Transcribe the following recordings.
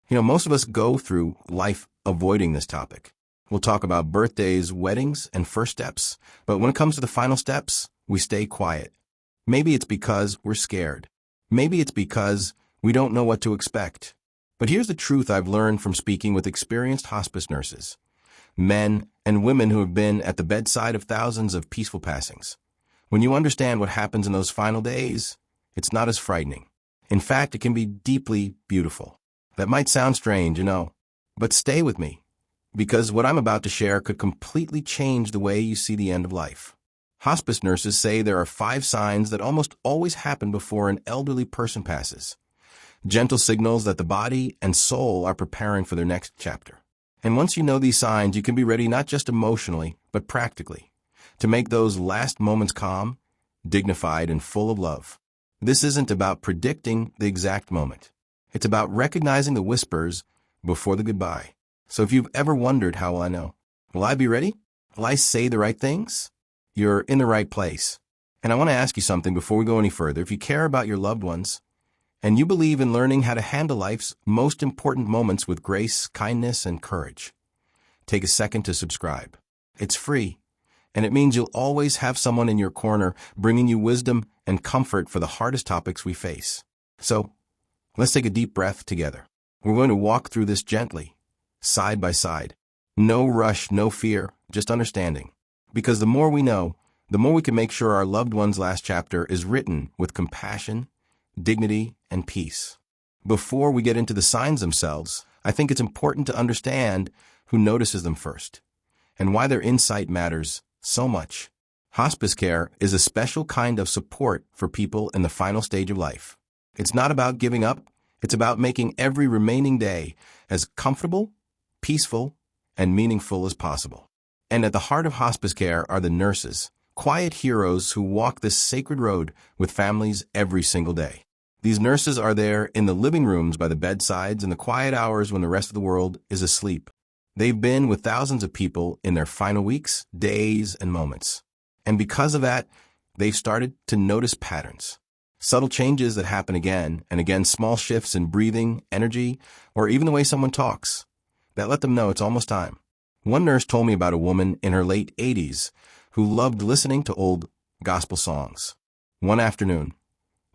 Most of us go through life avoiding this topic. We'll talk about birthdays, weddings, and first steps, but when it comes to the final steps, we stay quiet. Maybe it's because we're scared. Maybe it's because we don't know what to expect. But here's the truth I've learned from speaking with experienced hospice nurses, men and women who have been at the bedside of thousands of peaceful passings. When you understand what happens in those final days, it's not as frightening. In fact, it can be deeply beautiful. That might sound strange, but stay with me, because what I'm about to share could completely change the way you see the end of life. Hospice nurses say there are 5 signs that almost always happen before an elderly person passes. Gentle signals that the body and soul are preparing for their next chapter. And once you know these signs, you can be ready not just emotionally, but practically, to make those last moments calm, dignified, and full of love. This isn't about predicting the exact moment. It's about recognizing the whispers before the goodbye. So if you've ever wondered, how will I know? Will I be ready? Will I say the right things? You're in the right place. And I want to ask you something before we go any further. If you care about your loved ones, and you believe in learning how to handle life's most important moments with grace, kindness, and courage, take a second to subscribe. It's free, and it means you'll always have someone in your corner bringing you wisdom and comfort for the hardest topics we face. So, let's take a deep breath together. We're going to walk through this gently, side by side. No rush, no fear, just understanding. Because the more we know, the more we can make sure our loved one's last chapter is written with compassion, dignity, and peace. Before we get into the signs themselves, I think it's important to understand who notices them first, and why their insight matters so much. Hospice care is a special kind of support for people in the final stage of life. It's not about giving up, it's about making every remaining day as comfortable, peaceful, and meaningful as possible. And at the heart of hospice care are the nurses, quiet heroes who walk this sacred road with families every single day. These nurses are there in the living rooms by the bedsides in the quiet hours when the rest of the world is asleep. They've been with thousands of people in their final weeks, days, and moments. And because of that, they've started to notice patterns. Subtle changes that happen again and again, small shifts in breathing, energy, or even the way someone talks, that let them know it's almost time. One nurse told me about a woman in her late 80s who loved listening to old gospel songs. One afternoon,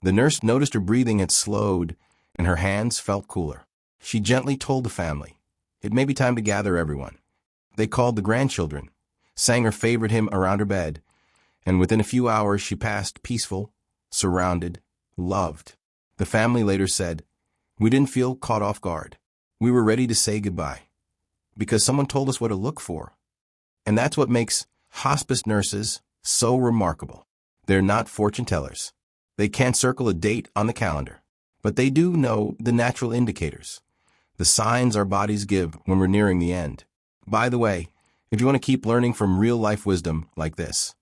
the nurse noticed her breathing had slowed and her hands felt cooler. She gently told the family, it may be time to gather everyone. They called the grandchildren, sang her favorite hymn around her bed, and within a few hours she passed peaceful, surrounded, loved. The family later said, we didn't feel caught off guard. We were ready to say goodbye, because someone told us what to look for. And that's what makes hospice nurses so remarkable. They're not fortune tellers. They can't circle a date on the calendar, but they do know the natural indicators, the signs our bodies give when we're nearing the end. By the way, if you want to keep learning from real-life wisdom like this,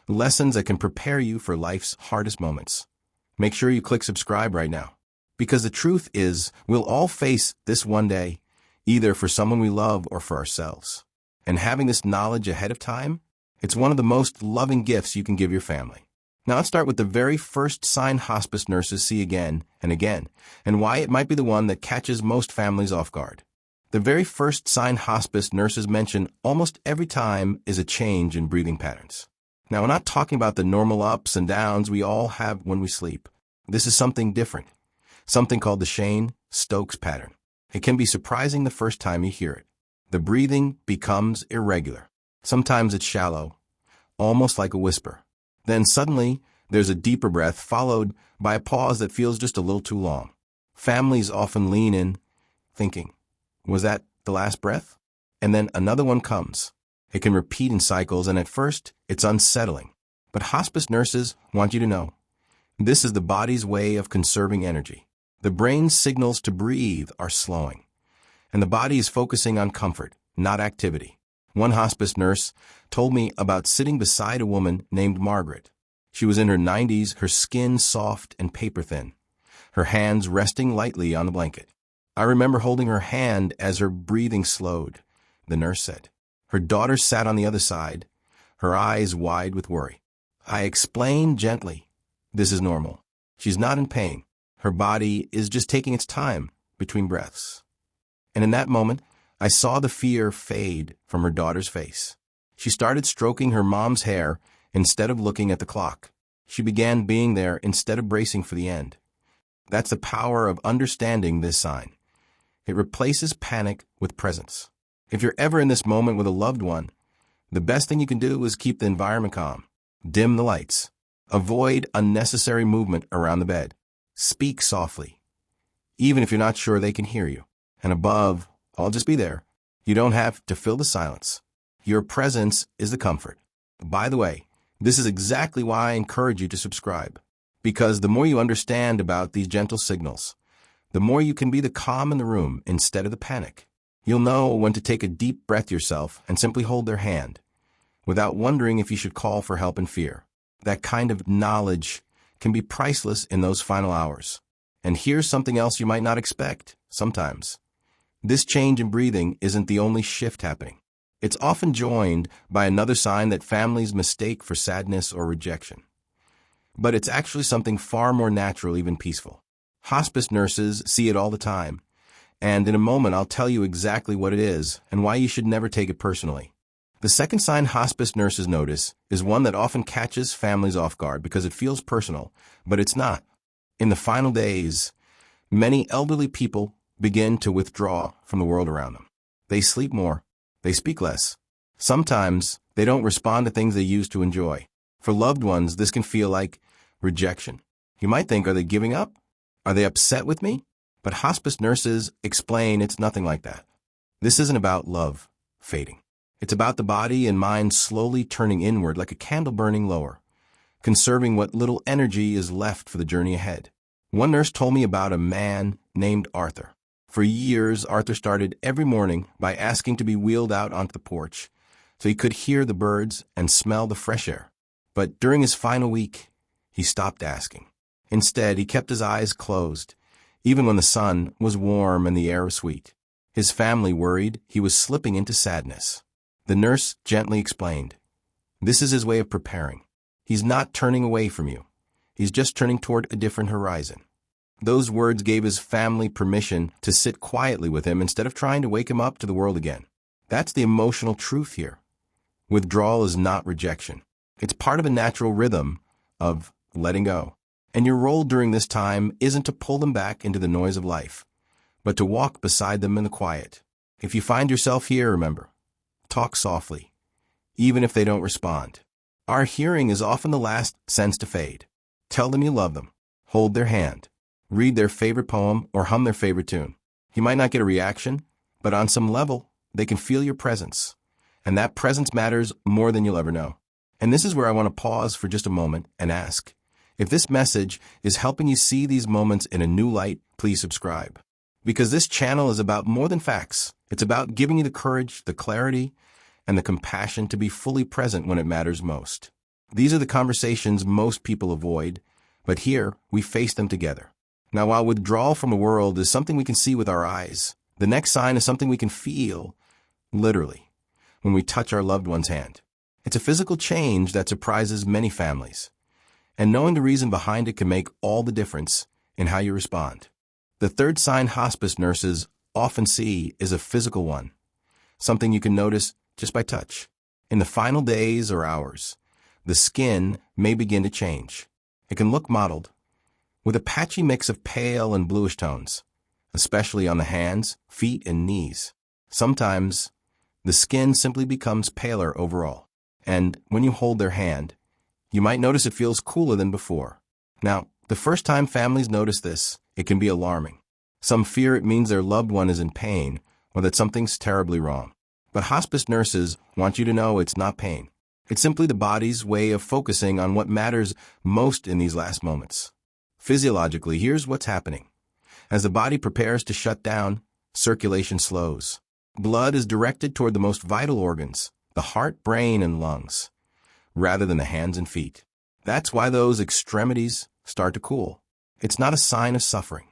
lessons that can prepare you for life's hardest moments, make sure you click subscribe right now. Because the truth is, we'll all face this one day, either for someone we love or for ourselves. And having this knowledge ahead of time, it's one of the most loving gifts you can give your family. Now let's start with the very first sign hospice nurses see again and again, and why it might be the one that catches most families off guard. The very first sign hospice nurses mention almost every time is a change in breathing patterns. Now, we're not talking about the normal ups and downs we all have when we sleep. This is something different, something called the Cheyne-Stokes pattern. It can be surprising the first time you hear it. The breathing becomes irregular. Sometimes it's shallow, almost like a whisper. Then suddenly, there's a deeper breath followed by a pause that feels just a little too long. Families often lean in, thinking, was that the last breath? And then another one comes. It can repeat in cycles, and at first, it's unsettling. But hospice nurses want you to know, this is the body's way of conserving energy. The brain's signals to breathe are slowing, and the body is focusing on comfort, not activity. One hospice nurse told me about sitting beside a woman named Margaret. She was in her 90s, her skin soft and paper-thin, her hands resting lightly on the blanket. I remember holding her hand as her breathing slowed, the nurse said. Her daughter sat on the other side, her eyes wide with worry. I explained gently, this is normal. She's not in pain. Her body is just taking its time between breaths. And in that moment, I saw the fear fade from her daughter's face. She started stroking her mom's hair instead of looking at the clock. She began being there instead of bracing for the end. That's the power of understanding this sign. It replaces panic with presence. If you're ever in this moment with a loved one, the best thing you can do is keep the environment calm. Dim the lights. Avoid unnecessary movement around the bed. Speak softly, even if you're not sure they can hear you. And above, I'll just be there. You don't have to fill the silence. Your presence is the comfort. By the way, this is exactly why I encourage you to subscribe. Because the more you understand about these gentle signals, the more you can be the calm in the room instead of the panic. You'll know when to take a deep breath yourself and simply hold their hand, without wondering if you should call for help in fear. That kind of knowledge can be priceless in those final hours. And here's something else you might not expect, sometimes. This change in breathing isn't the only shift happening. It's often joined by another sign that families mistake for sadness or rejection. But it's actually something far more natural, even peaceful. Hospice nurses see it all the time, and in a moment I'll tell you exactly what it is and why you should never take it personally. The second sign hospice nurses notice is one that often catches families off guard because it feels personal, but it's not. In the final days, many elderly people begin to withdraw from the world around them. They sleep more. They speak less. Sometimes they don't respond to things they used to enjoy. For loved ones, this can feel like rejection. You might think, are they giving up? Are they upset with me? But hospice nurses explain it's nothing like that. This isn't about love fading. It's about the body and mind slowly turning inward like a candle burning lower, conserving what little energy is left for the journey ahead. One nurse told me about a man named Arthur. For years, Arthur started every morning by asking to be wheeled out onto the porch so he could hear the birds and smell the fresh air. But during his final week, he stopped asking. Instead, he kept his eyes closed, even when the sun was warm and the air was sweet. His family worried he was slipping into sadness. The nurse gently explained, "This is his way of preparing. He's not turning away from you. He's just turning toward a different horizon." Those words gave his family permission to sit quietly with him instead of trying to wake him up to the world again. That's the emotional truth here. Withdrawal is not rejection. It's part of a natural rhythm of letting go. And your role during this time isn't to pull them back into the noise of life, but to walk beside them in the quiet. If you find yourself here, remember, talk softly, even if they don't respond. Our hearing is often the last sense to fade. Tell them you love them. Hold their hand. Read their favorite poem or hum their favorite tune. You might not get a reaction, but on some level, they can feel your presence. And that presence matters more than you'll ever know. And this is where I want to pause for just a moment and ask, if this message is helping you see these moments in a new light, please subscribe. Because this channel is about more than facts. It's about giving you the courage, the clarity, and the compassion to be fully present when it matters most. These are the conversations most people avoid, but here we face them together. Now, while withdrawal from the world is something we can see with our eyes, the next sign is something we can feel, literally, when we touch our loved one's hand. It's a physical change that surprises many families, and knowing the reason behind it can make all the difference in how you respond. The third sign hospice nurses often see is a physical one, something you can notice just by touch. In the final days or hours, the skin may begin to change. It can look mottled, with a patchy mix of pale and bluish tones, especially on the hands, feet, and knees. Sometimes, the skin simply becomes paler overall, and when you hold their hand, you might notice it feels cooler than before. Now, the first time families notice this, it can be alarming. Some fear it means their loved one is in pain or that something's terribly wrong. But hospice nurses want you to know it's not pain. It's simply the body's way of focusing on what matters most in these last moments. Physiologically, here's what's happening. As the body prepares to shut down, circulation slows. Blood is directed toward the most vital organs, the heart, brain, and lungs, rather than the hands and feet. That's why those extremities start to cool. It's not a sign of suffering.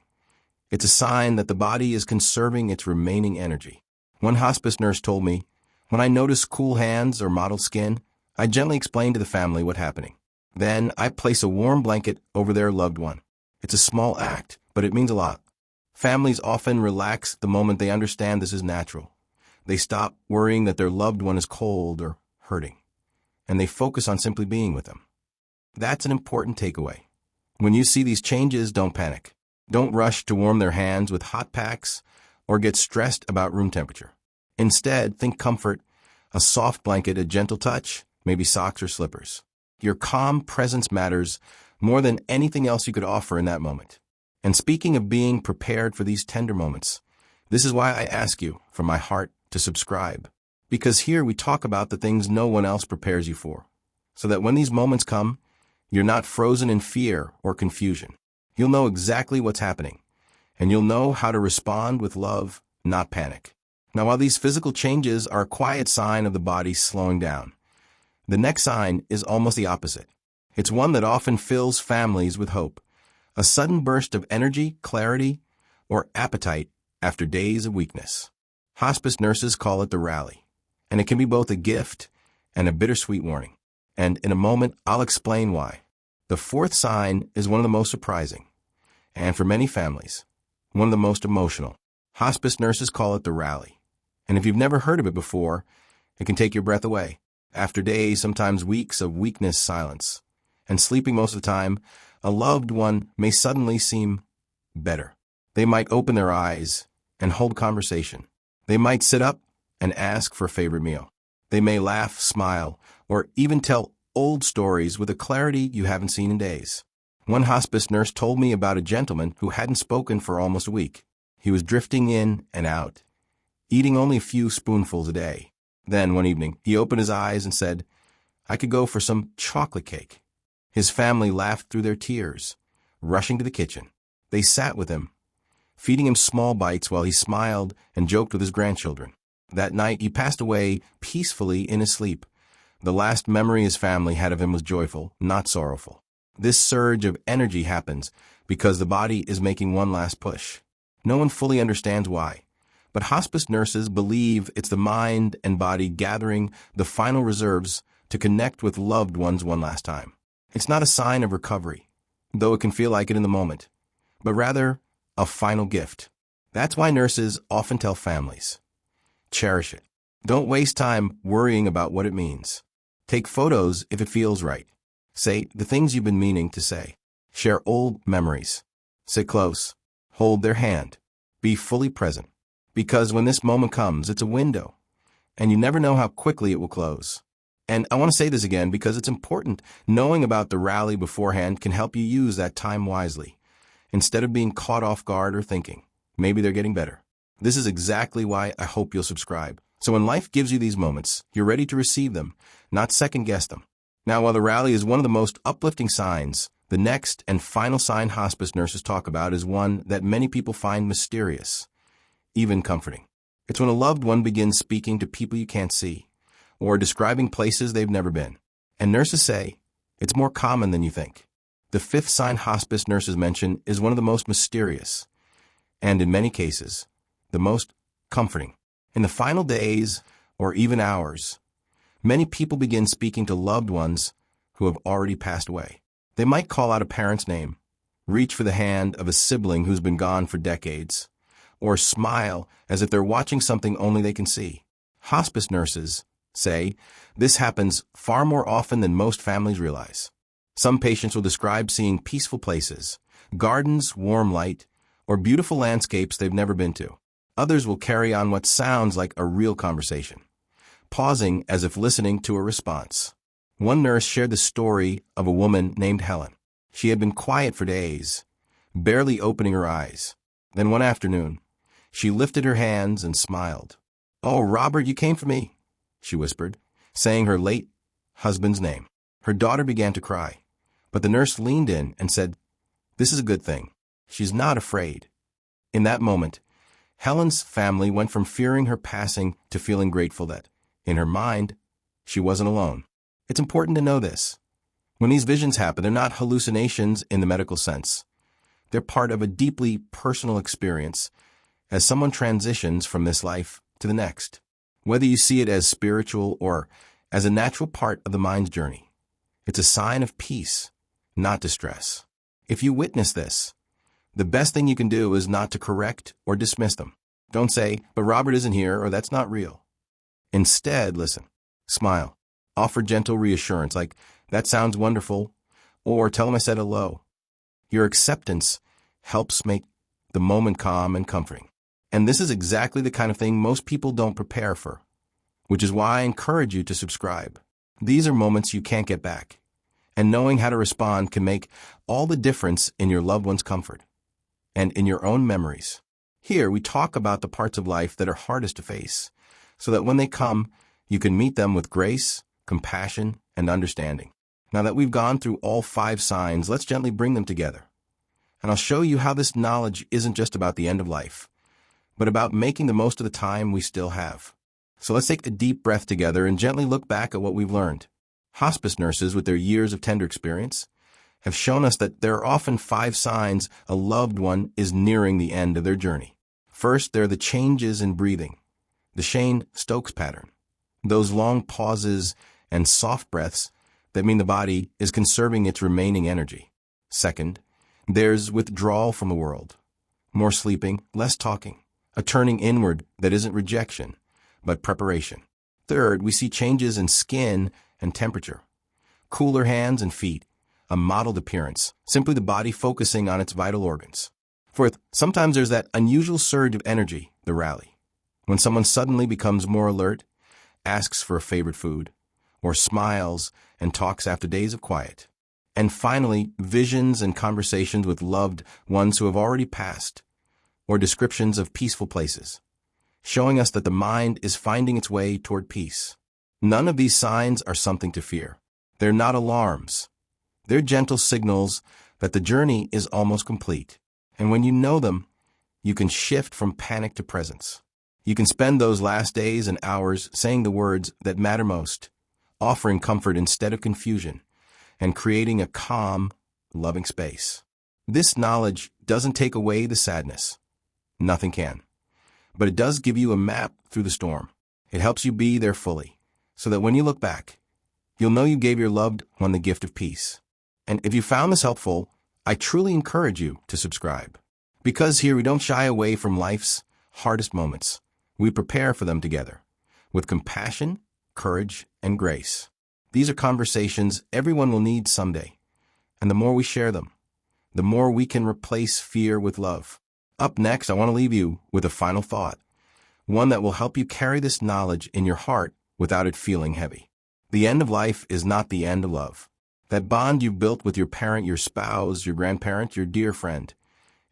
It's a sign that the body is conserving its remaining energy. One hospice nurse told me, "When I notice cool hands or mottled skin, I gently explain to the family what's happening. Then I place a warm blanket over their loved one. It's a small act, but it means a lot. Families often relax the moment they understand this is natural. They stop worrying that their loved one is cold or hurting, and they focus on simply being with them. That's an important takeaway. When you see these changes, don't panic. Don't rush to warm their hands with hot packs or get stressed about room temperature. Instead, think comfort, a soft blanket, a gentle touch, maybe socks or slippers. Your calm presence matters more than anything else you could offer in that moment. And speaking of being prepared for these tender moments, this is why I ask you, from my heart, to subscribe. Because here we talk about the things no one else prepares you for, so that when these moments come, you're not frozen in fear or confusion. You'll know exactly what's happening, and you'll know how to respond with love, not panic. Now, while these physical changes are a quiet sign of the body slowing down, the next sign is almost the opposite. It's one that often fills families with hope. A sudden burst of energy, clarity, or appetite after days of weakness. Hospice nurses call it the rally, and it can be both a gift and a bittersweet warning. And in a moment, I'll explain why. The fourth sign is one of the most surprising, and for many families, one of the most emotional. Hospice nurses call it the rally. And if you've never heard of it before, it can take your breath away. After days, sometimes weeks of weakness, silence, and sleeping most of the time, a loved one may suddenly seem better. They might open their eyes and hold conversation. They might sit up and ask for a favorite meal. They may laugh, smile, or even tell old stories with a clarity you haven't seen in days. One hospice nurse told me about a gentleman who hadn't spoken for almost a week. He was drifting in and out, eating only a few spoonfuls a day. Then, one evening, he opened his eyes and said, "I could go for some chocolate cake." His family laughed through their tears, rushing to the kitchen. They sat with him, feeding him small bites while he smiled and joked with his grandchildren. That night, he passed away peacefully in his sleep. The last memory his family had of him was joyful, not sorrowful. This surge of energy happens because the body is making one last push. No one fully understands why, but hospice nurses believe it's the mind and body gathering the final reserves to connect with loved ones one last time. It's not a sign of recovery, though it can feel like it in the moment, but rather a final gift. That's why nurses often tell families, cherish it. Don't waste time worrying about what it means. Take photos if it feels right. Say the things you've been meaning to say. Share old memories. Sit close. Hold their hand. Be fully present. Because when this moment comes, it's a window, and you never know how quickly it will close. And I want to say this again because it's important. Knowing about the rally beforehand can help you use that time wisely, instead of being caught off guard or thinking, maybe they're getting better. This is exactly why I hope you'll subscribe. So when life gives you these moments, you're ready to receive them, not second-guess them. Now, while the rally is one of the most uplifting signs, the next and final sign hospice nurses talk about is one that many people find mysterious, even comforting. It's when a loved one begins speaking to people you can't see, or describing places they've never been. And nurses say, it's more common than you think. The fifth sign hospice nurses mention is one of the most mysterious, and in many cases, the most comforting. In the final days, or even hours, many people begin speaking to loved ones who have already passed away. They might call out a parent's name, reach for the hand of a sibling who's been gone for decades, or smile as if they're watching something only they can see. Hospice nurses say this happens far more often than most families realize. Some patients will describe seeing peaceful places, gardens, warm light, or beautiful landscapes they've never been to. Others will carry on what sounds like a real conversation, pausing as if listening to a response. One nurse shared the story of a woman named Helen. She had been quiet for days, barely opening her eyes. Then one afternoon, she lifted her hands and smiled. "Oh, Robert, you came for me," she whispered, saying her late husband's name. Her daughter began to cry, but the nurse leaned in and said, "This is a good thing. She's not afraid." In that moment, Helen's family went from fearing her passing to feeling grateful that, in her mind, she wasn't alone. It's important to know this. When these visions happen, they're not hallucinations in the medical sense. They're part of a deeply personal experience as someone transitions from this life to the next. Whether you see it as spiritual or as a natural part of the mind's journey, it's a sign of peace, not distress. If you witness this, The best thing you can do is not to correct or dismiss them. Don't say, "But Robert isn't here," or "That's not real." Instead, listen, smile, offer gentle reassurance like, "That sounds wonderful," or tell them I said hello. Your acceptance helps make the moment calm and comforting. And this is exactly the kind of thing most people don't prepare for, which is why I encourage you to subscribe. These are moments you can't get back, and knowing how to respond can make all the difference in your loved one's comfort and in your own memories. Here, we talk about the parts of life that are hardest to face, so that when they come, you can meet them with grace, compassion, and understanding. Now that we've gone through all 5 signs, let's gently bring them together. And I'll show you how this knowledge isn't just about the end of life, but about making the most of the time we still have. So let's take a deep breath together and gently look back at what we've learned. Hospice nurses, with their years of tender experience, have shown us that there are often 5 signs a loved one is nearing the end of their journey. First, there are the changes in breathing, the Shane-Stokes pattern, those long pauses and soft breaths that mean the body is conserving its remaining energy. Second, there's withdrawal from the world, more sleeping, less talking, a turning inward that isn't rejection, but preparation. Third, we see changes in skin and temperature, cooler hands and feet, a mottled appearance, simply the body focusing on its vital organs. Fourth, sometimes there's that unusual surge of energy, the rally, when someone suddenly becomes more alert, asks for a favorite food, or smiles and talks after days of quiet. And finally, visions and conversations with loved ones who have already passed, or descriptions of peaceful places, showing us that the mind is finding its way toward peace. None of these signs are something to fear. They're not alarms. They're gentle signals that the journey is almost complete. And when you know them, you can shift from panic to presence. You can spend those last days and hours saying the words that matter most, offering comfort instead of confusion, and creating a calm, loving space. This knowledge doesn't take away the sadness. Nothing can. But it does give you a map through the storm. It helps you be there fully, so that when you look back, you'll know you gave your loved one the gift of peace. And if you found this helpful, I truly encourage you to subscribe. Because here we don't shy away from life's hardest moments. We prepare for them together, with compassion, courage, and grace. These are conversations everyone will need someday, and the more we share them, the more we can replace fear with love. Up next, I want to leave you with a final thought, one that will help you carry this knowledge in your heart without it feeling heavy. The end of life is not the end of love. That bond you've built with your parent, your spouse, your grandparent, your dear friend,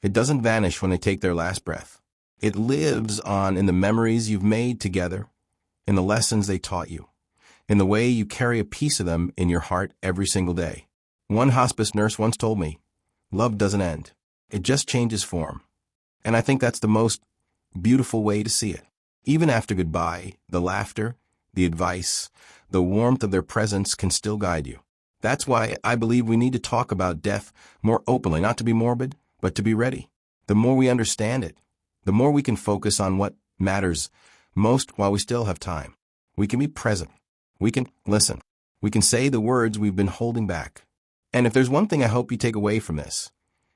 it doesn't vanish when they take their last breath. It lives on in the memories you've made together, in the lessons they taught you, in the way you carry a piece of them in your heart every single day. One hospice nurse once told me, "Love doesn't end. It just changes form." And I think that's the most beautiful way to see it. Even after goodbye, the laughter, the advice, the warmth of their presence can still guide you. That's why I believe we need to talk about death more openly, not to be morbid, but to be ready. The more we understand it, the more we can focus on what matters most while we still have time. We can be present. We can listen. We can say the words we've been holding back. And if there's one thing I hope you take away from this,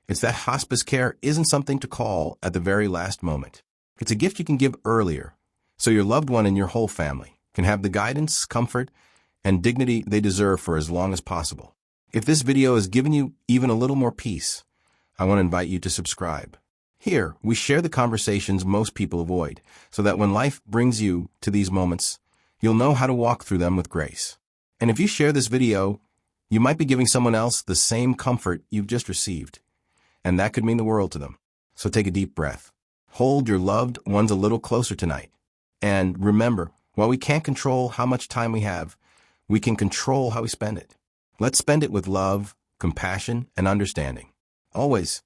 it's that hospice care isn't something to call at the very last moment. It's a gift you can give earlier, so your loved one and your whole family can have the guidance, comfort, and dignity they deserve for as long as possible. If this video has given you even a little more peace, I want to invite you to subscribe. Here, we share the conversations most people avoid, so that when life brings you to these moments, you'll know how to walk through them with grace. And if you share this video, you might be giving someone else the same comfort you've just received, and that could mean the world to them. So take a deep breath. Hold your loved ones a little closer tonight. And remember, while we can't control how much time we have, we can control how we spend it. Let's spend it with love, compassion, and understanding. Always.